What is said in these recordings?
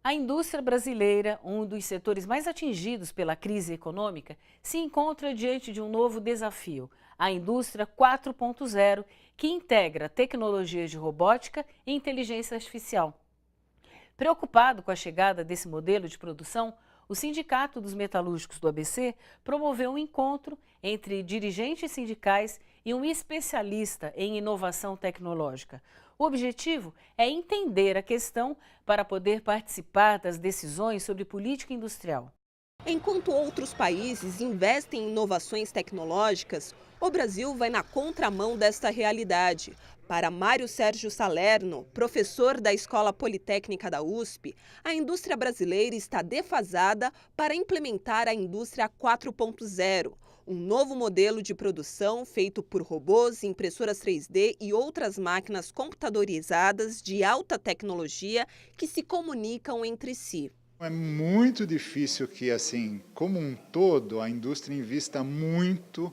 A indústria brasileira, um dos setores mais atingidos pela crise econômica, se encontra diante de um novo desafio, a indústria 4.0, que integra tecnologias de robótica e inteligência artificial. Preocupado com a chegada desse modelo de produção, o Sindicato dos Metalúrgicos do ABC promoveu um encontro entre dirigentes sindicais e um especialista em inovação tecnológica. O objetivo é entender a questão para poder participar das decisões sobre política industrial. Enquanto outros países investem em inovações tecnológicas, o Brasil vai na contramão desta realidade. Para Mário Sérgio Salerno, professor da Escola Politécnica da USP, a indústria brasileira está defasada para implementar a indústria 4.0, um novo modelo de produção feito por robôs, impressoras 3D e outras máquinas computadorizadas de alta tecnologia que se comunicam entre si. É muito difícil que, assim, como um todo, a indústria invista muito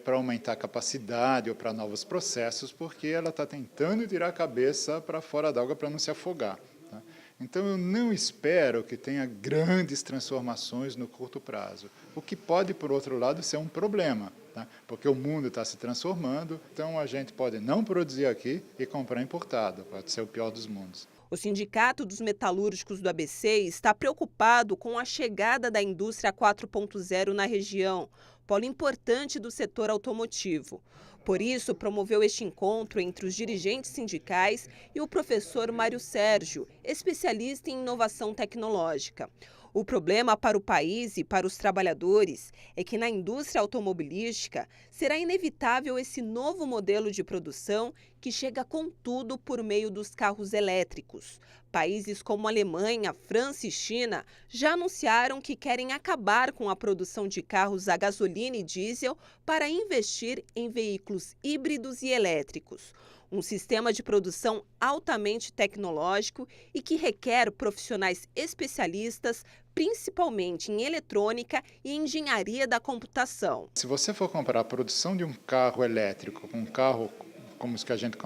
para aumentar a capacidade ou para novos processos, porque ela está tentando tirar a cabeça para fora d'água para não se afogar. Tá? Então, eu não espero que tenha grandes transformações no curto prazo, o que pode, por outro lado, ser um problema, tá? Porque o mundo está se transformando, então a gente pode não produzir aqui e comprar importado, pode ser o pior dos mundos. O Sindicato dos Metalúrgicos do ABC está preocupado com a chegada da indústria 4.0 na região, polo importante do setor automotivo. Por isso, promoveu este encontro entre os dirigentes sindicais e o professor Mário Sérgio, especialista em inovação tecnológica. O problema para o país e para os trabalhadores é que na indústria automobilística será inevitável esse novo modelo de produção que chega com tudo por meio dos carros elétricos. Países como Alemanha, França e China já anunciaram que querem acabar com a produção de carros a gasolina e diesel para investir em veículos híbridos e elétricos. Um sistema de produção altamente tecnológico e que requer profissionais especialistas, principalmente em eletrônica e engenharia da computação. Se você for comparar a produção de um carro elétrico com um carro como os que a gente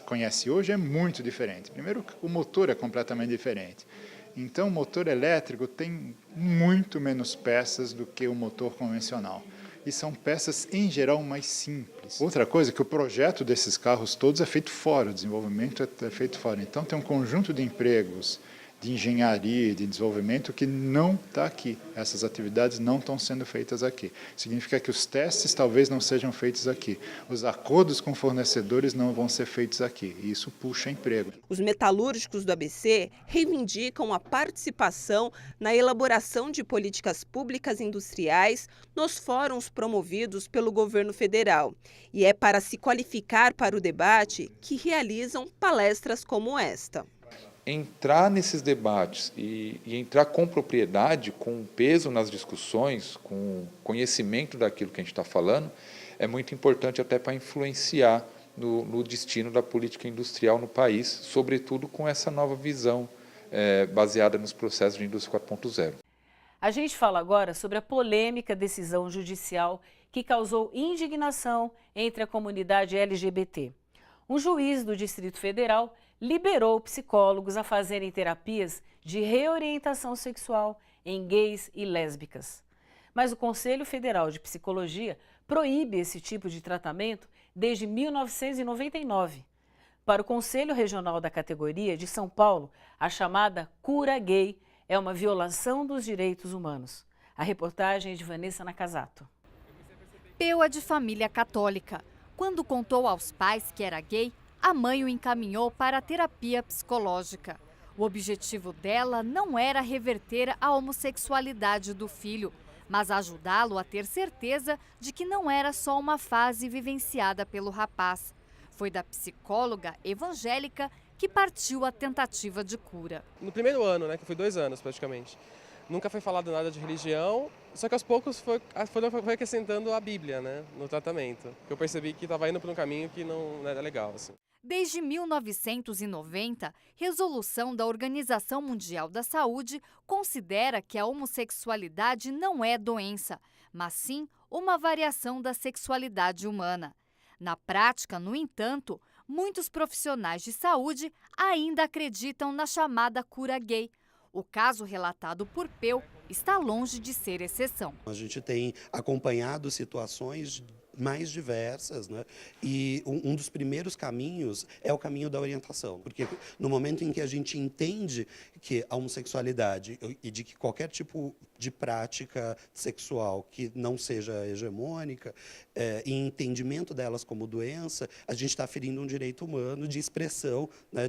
conhece hoje, é muito diferente. Primeiro, o motor é completamente diferente. Então, o motor elétrico tem muito menos peças do que o motor convencional. E são peças, em geral, mais simples. Outra coisa é que o projeto desses carros todos é feito fora, o desenvolvimento é feito fora. Então, tem um conjunto de empregos, de engenharia, de desenvolvimento que não está aqui. Essas atividades não estão sendo feitas aqui. Significa que os testes talvez não sejam feitos aqui. Os acordos com fornecedores não vão ser feitos aqui. E isso puxa emprego. Os metalúrgicos do ABC reivindicam a participação na elaboração de políticas públicas industriais nos fóruns promovidos pelo governo federal. E é para se qualificar para o debate que realizam palestras como esta. Entrar nesses debates e entrar com propriedade, com peso nas discussões, com conhecimento daquilo que a gente está falando, é muito importante até para influenciar no destino da política industrial no país, sobretudo com essa nova visão baseada nos processos de indústria 4.0. A gente fala agora sobre a polêmica decisão judicial que causou indignação entre a comunidade LGBT. Um juiz do Distrito Federal liberou psicólogos a fazerem terapias de reorientação sexual em gays e lésbicas. Mas o Conselho Federal de Psicologia proíbe esse tipo de tratamento desde 1999. Para o Conselho Regional da categoria de São Paulo, a chamada cura gay é uma violação dos direitos humanos. A reportagem é de Vanessa Nakazato. Peu é de família católica. Quando contou aos pais que era gay, a mãe o encaminhou para a terapia psicológica. O objetivo dela não era reverter a homossexualidade do filho, mas ajudá-lo a ter certeza de que não era só uma fase vivenciada pelo rapaz. Foi da psicóloga evangélica que partiu a tentativa de cura. No primeiro ano, que foi 2 anos praticamente, nunca foi falado nada de religião, só que aos poucos foi acrescentando a Bíblia, no tratamento. Eu percebi que estava indo por um caminho que não era legal, assim. Desde 1990, resolução da Organização Mundial da Saúde considera que a homossexualidade não é doença, mas sim uma variação da sexualidade humana. Na prática, no entanto, muitos profissionais de saúde ainda acreditam na chamada cura gay, O caso relatado por Peu está longe de ser exceção. A gente tem acompanhado situações mais diversas, né? E um dos primeiros caminhos é o caminho da orientação, porque no momento em que a gente entende que a homossexualidade e de que qualquer tipo de prática sexual que não seja hegemônica, e entendimento delas como doença, a gente está ferindo um direito humano de expressão, né,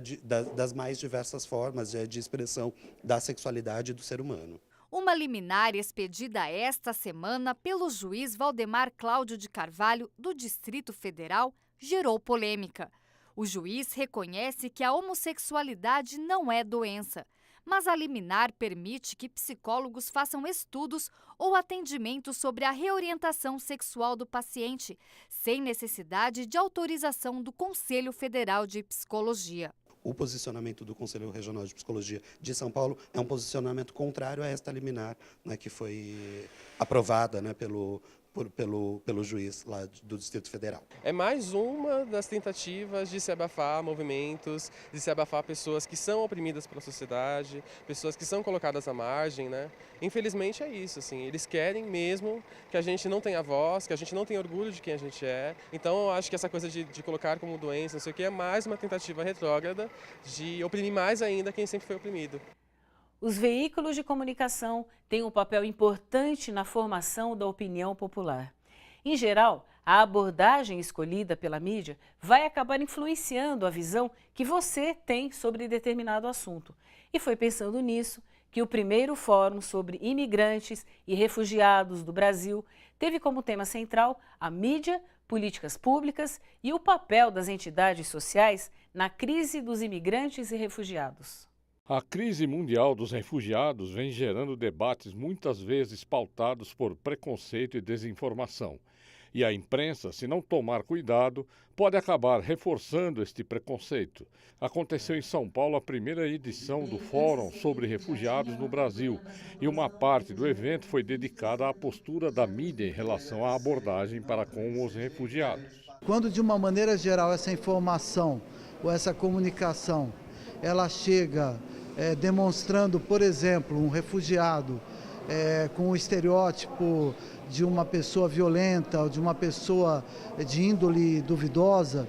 das mais diversas formas de expressão da sexualidade do ser humano. Uma liminar expedida esta semana pelo juiz Valdemar Cláudio de Carvalho, do Distrito Federal, gerou polêmica. O juiz reconhece que a homossexualidade não é doença, mas a liminar permite que psicólogos façam estudos ou atendimento sobre a reorientação sexual do paciente, sem necessidade de autorização do Conselho Federal de Psicologia. O posicionamento do Conselho Regional de Psicologia de São Paulo é um posicionamento contrário a esta liminar, né, que foi aprovada, né, pelo juiz lá do Distrito Federal. É mais uma das tentativas de se abafar movimentos, de se abafar pessoas que são oprimidas pela sociedade, pessoas que são colocadas à margem, né? Infelizmente é isso, assim, eles querem mesmo que a gente não tenha voz, que a gente não tenha orgulho de quem a gente é. Então eu acho que essa coisa de colocar como doença, não sei o que, é mais uma tentativa retrógrada de oprimir mais ainda quem sempre foi oprimido. Os veículos de comunicação têm um papel importante na formação da opinião popular. Em geral, a abordagem escolhida pela mídia vai acabar influenciando a visão que você tem sobre determinado assunto. E foi pensando nisso que o primeiro Fórum sobre Imigrantes e Refugiados do Brasil teve como tema central a mídia, políticas públicas e o papel das entidades sociais na crise dos imigrantes e refugiados. A crise mundial dos refugiados vem gerando debates muitas vezes pautados por preconceito e desinformação. E a imprensa, se não tomar cuidado, pode acabar reforçando este preconceito. Aconteceu em São Paulo a primeira edição do Fórum sobre Refugiados no Brasil, e uma parte do evento foi dedicada à postura da mídia em relação à abordagem para com os refugiados. Quando, de uma maneira geral, essa informação ou essa comunicação ela chega demonstrando, por exemplo, um refugiado com o estereótipo de uma pessoa violenta ou de uma pessoa de índole duvidosa,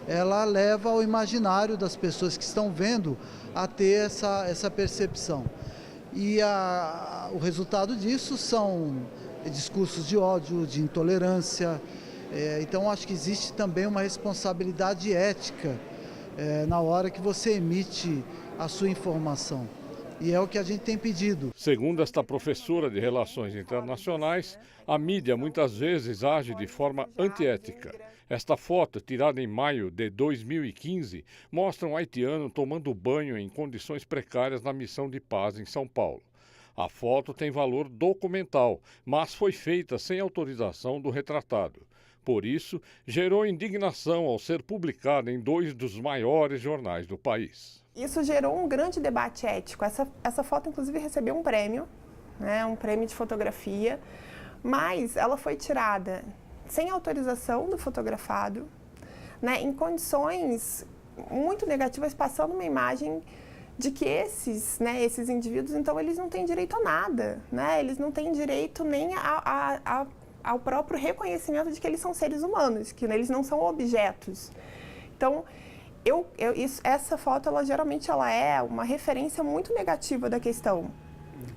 ela leva ao imaginário das pessoas que estão vendo a ter essa percepção. E o resultado disso são discursos de ódio, de intolerância. Então, acho que existe também uma responsabilidade ética na hora que você emite a sua informação. E é o que a gente tem pedido. Segundo esta professora de Relações Internacionais, a mídia muitas vezes age de forma antiética. Esta foto, tirada em maio de 2015, mostra um haitiano tomando banho em condições precárias na missão de paz em São Paulo. A foto tem valor documental, mas foi feita sem autorização do retratado. Por isso, gerou indignação ao ser publicada em 2 dos maiores jornais do país. Isso gerou um grande debate ético. Essa foto, inclusive, recebeu um prêmio, né, um prêmio de fotografia, mas ela foi tirada sem autorização do fotografado, né, em condições muito negativas, passando uma imagem de que esses indivíduos, então, eles não têm direito a nada, né? Eles não têm direito nem ao próprio reconhecimento de que eles são seres humanos, que eles não são objetos. Então, essa foto, geralmente é uma referência muito negativa da questão.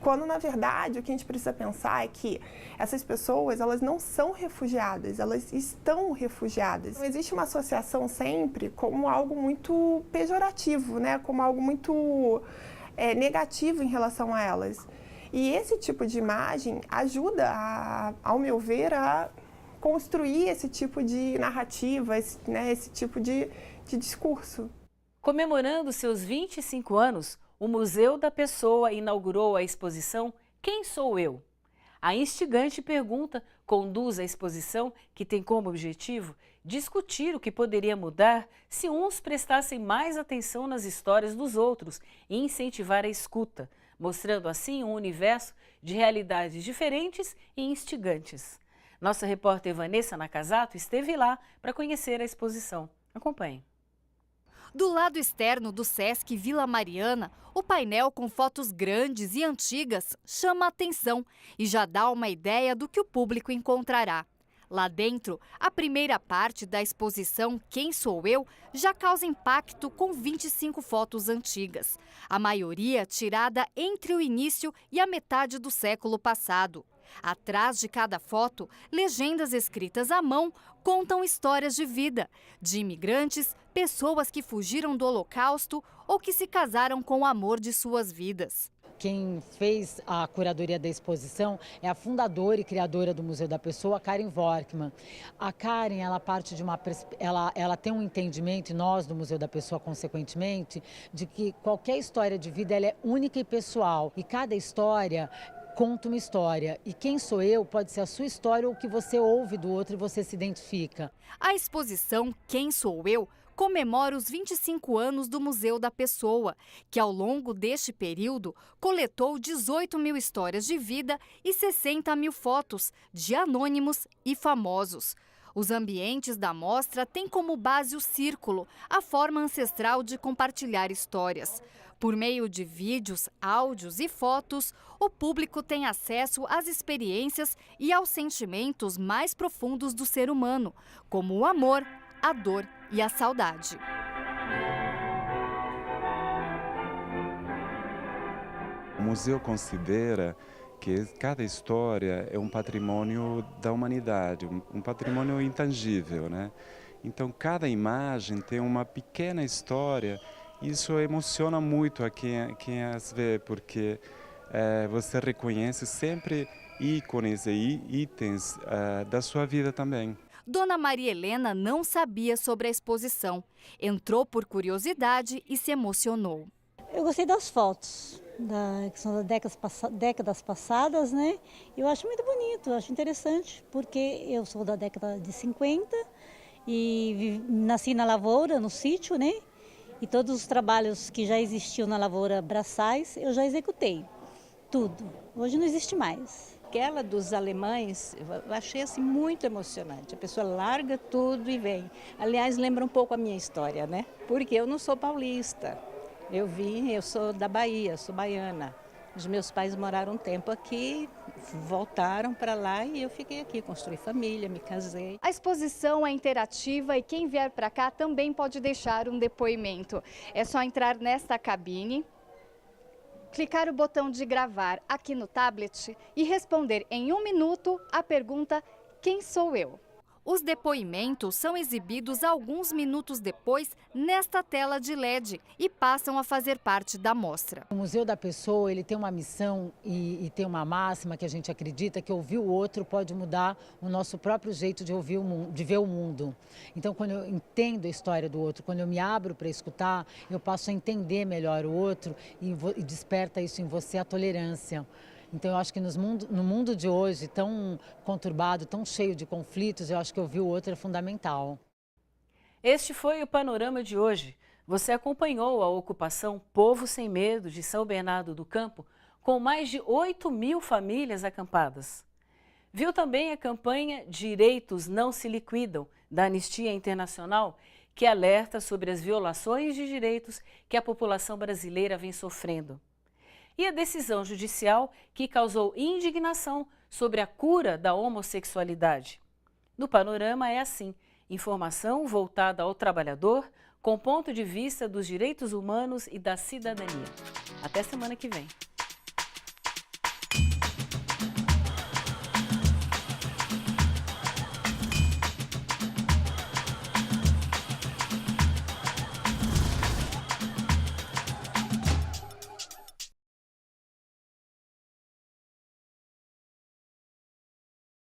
Quando, na verdade, o que a gente precisa pensar é que essas pessoas, elas não são refugiadas, elas estão refugiadas. Então, existe uma associação sempre como algo muito pejorativo, né? Como algo muito negativo em relação a elas. E esse tipo de imagem ajuda, ao meu ver, a construir esse tipo de narrativa, esse tipo de discurso. Comemorando seus 25 anos, o Museu da Pessoa inaugurou a exposição Quem Sou Eu? A instigante pergunta conduz a exposição, que tem como objetivo discutir o que poderia mudar se uns prestassem mais atenção nas histórias dos outros e incentivar a escuta, mostrando assim um universo de realidades diferentes e instigantes. Nossa repórter Vanessa Nakazato esteve lá para conhecer a exposição. Acompanhe. Do lado externo do Sesc Vila Mariana, o painel com fotos grandes e antigas chama a atenção e já dá uma ideia do que o público encontrará. Lá dentro, a primeira parte da exposição Quem Sou Eu já causa impacto com 25 fotos antigas, a maioria tirada entre o início e a metade do século passado. Atrás de cada foto, legendas escritas à mão contam histórias de vida, de imigrantes, pessoas que fugiram do Holocausto ou que se casaram com o amor de suas vidas. Quem fez a curadoria da exposição é a fundadora e criadora do Museu da Pessoa, Karen Workman. A Karen, ela tem um entendimento, e nós do Museu da Pessoa, consequentemente, de que qualquer história de vida ela é única e pessoal. E cada história conta uma história. E quem sou eu pode ser a sua história ou o que você ouve do outro e você se identifica. A exposição Quem Sou Eu comemora os 25 anos do Museu da Pessoa, que ao longo deste período coletou 18 mil histórias de vida e 60 mil fotos de anônimos e famosos. Os ambientes da mostra têm como base o círculo, a forma ancestral de compartilhar histórias. Por meio de vídeos, áudios e fotos, o público tem acesso às experiências e aos sentimentos mais profundos do ser humano, como o amor, a dor e a saudade. O museu considera que cada história é um patrimônio da humanidade, um patrimônio intangível, né? Então, cada imagem tem uma pequena história. Isso emociona muito a quem as vê, porque você reconhece sempre ícones e itens da sua vida também. Dona Maria Helena não sabia sobre a exposição. Entrou por curiosidade e se emocionou. Eu gostei das fotos, que são das décadas passadas, né? Eu acho muito bonito, acho interessante, porque eu sou da década de 50 e nasci na lavoura, no sítio, né? E todos os trabalhos que já existiam na lavoura braçais, eu já executei. Tudo. Hoje não existe mais. Aquela dos alemães, eu achei assim muito emocionante. A pessoa larga tudo e vem. Aliás, lembra um pouco a minha história, né? Porque eu não sou paulista. Eu sou da Bahia, sou baiana. Os meus pais moraram um tempo aqui, voltaram para lá e eu fiquei aqui, construí família, me casei. A exposição é interativa e quem vier para cá também pode deixar um depoimento. É só entrar nesta cabine, clicar o botão de gravar aqui no tablet e responder em 1 minuto a pergunta "Quem sou eu?". Os depoimentos são exibidos alguns minutos depois nesta tela de LED e passam a fazer parte da mostra. O Museu da Pessoa ele tem uma missão e tem uma máxima que a gente acredita que ouvir o outro pode mudar o nosso próprio jeito de ouvir de ver o mundo. Então, quando eu entendo a história do outro, quando eu me abro para escutar, eu passo a entender melhor o outro e desperta isso em você a tolerância. Então, eu acho que no mundo de hoje, tão conturbado, tão cheio de conflitos, eu acho que ouvir o outro é fundamental. Este foi o Panorama de hoje. Você acompanhou a ocupação Povo Sem Medo de São Bernardo do Campo, com mais de 8 mil famílias acampadas. Viu também a campanha Direitos Não Se Liquidam, da Anistia Internacional, que alerta sobre as violações de direitos que a população brasileira vem sofrendo. E a decisão judicial que causou indignação sobre a cura da homossexualidade. No Panorama é assim, informação voltada ao trabalhador com ponto de vista dos direitos humanos e da cidadania. Até semana que vem.